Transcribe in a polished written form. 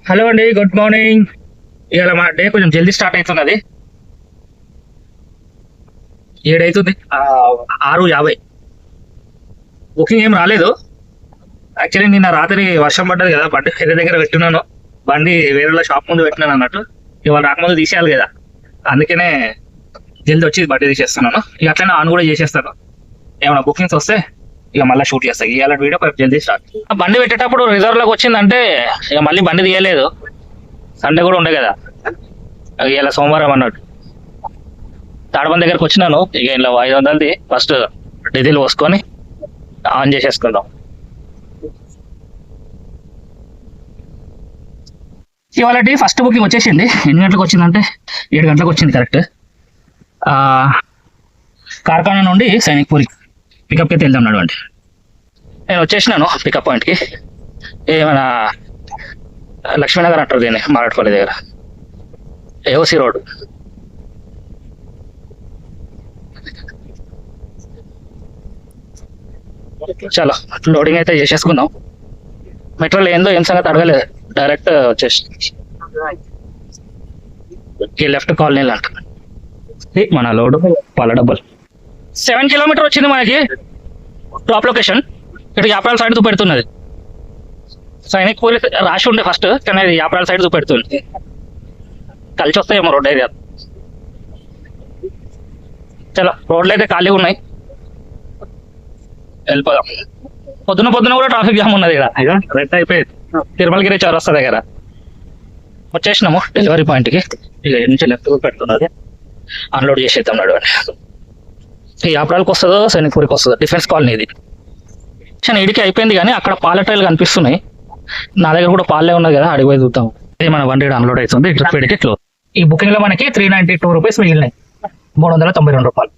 Hello అండి, good morning. ఇవాళ మా డే కొంచెం జల్దీ స్టార్ట్ అవుతున్నది. 7 అవుతుంది, 6:50. బుకింగ్ ఏం రాలేదు. యాక్చువల్లీ నిన్న రాత్రి వర్షం పడ్డది కదా, బండి వేరే దగ్గర పెట్టినాను. బండి వేరే షాప్ ముందు పెట్టినాను అన్నట్టు. ఇవాళ రాకముందు తీసేయాలి కదా, అందుకనే జల్దీ వచ్చి బండి తీసేస్తున్నాను. ఇక అట్లనే ఆన్ కూడా చేసేస్తాను. ఏమైనా బుకింగ్స్ వస్తే ఇక మళ్ళీ షూట్ చేస్తాను. ఇవాళ వీడియో కొంచెం జల్దీ స్టార్ట్. బండి పెట్టేటప్పుడు రిజర్వ్లోకి వచ్చిందంటే ఇక మళ్ళీ బండి తీయలేదు. సండే కూడా ఉండే కదా, ఇలా సోమవారం అన్నట్టు. తాడబండి దగ్గరకు వచ్చినాను. ఇక ఇలా 500ది ఫస్ట్ డీజిల్ పోసుకొని ఆన్ చేసేసుకుందాం. ఇవాళ ఫస్ట్ బుకింగ్ వచ్చేసింది. ఎన్ని గంటలకు వచ్చిందంటే 7 గంటలకు వచ్చింది కరెక్ట్. కార్ఖానా నుండి సైనిక్పూరి పికప్కి అయితే వెళ్దాం నడవండి. నేను వచ్చేసినాను పికప్ పాయింట్కి. ఏమైనా లక్ష్మీనగర్ అంటారు దీన్ని, మారాడుపల్లి దగ్గర, ఏఓసి రోడ్. చలో లోడింగ్ అయితే చేసేసుకుందాం. మెట్రోలో ఏందో ఏం సంగతి అడగలేదు, డైరెక్ట్ వచ్చేసి లెఫ్ట్ కాలనీలు అంట. మన లోడు పాల డబ్బులు 7 కిలోమీటర్ వచ్చింది మనకి టాప్ లొకేషన్. ఇక్కడ యాప్రాల సైడ్ చూపెడుతున్నది. సైనిక్పూరి రాసి ఉండే ఫస్ట్, కానీ అది యాప్రాల సైడ్ చూపెడుతుంది. కలిసి వస్తాయేమో రోడ్ ఏరియా. చలో రోడ్లు అయితే ఖాళీగా ఉన్నాయి, వెళ్ళిపోదాం. పొద్దున కూడా ట్రాఫిక్ జామ్ ఉన్నది ఇక్కడ. రెడ్ అయిపోయింది తిరుమలగిరి చౌరస్తా దగ్గర. వచ్చేసినాము డెలివరీ పాయింట్కి. ఇక నుంచి లెఫ్ట్ పెడుతున్నది, అన్లోడ్ చేసేద్దాం నడవండి. ఈ యాప్రాలకు వస్తుందో సైనిక్పూరికి వస్తుందో, డిఫెన్స్ కాలనీ ఇది. ఇడికి అయిపోయింది, కానీ అక్కడ పాల ట్రైలు కనిపిస్తున్నాయి. నా దగ్గర కూడా పాలే ఉన్నది కదా, అడిగి పోయి చూద్దాం. ఇది మన 1 అన్లోడ్ అవుతుంది. Trip close. ఈ బుకింగ్ లో మనకి 392 రూపీస్ మిగిలినాయి, 392 రూపాయలు.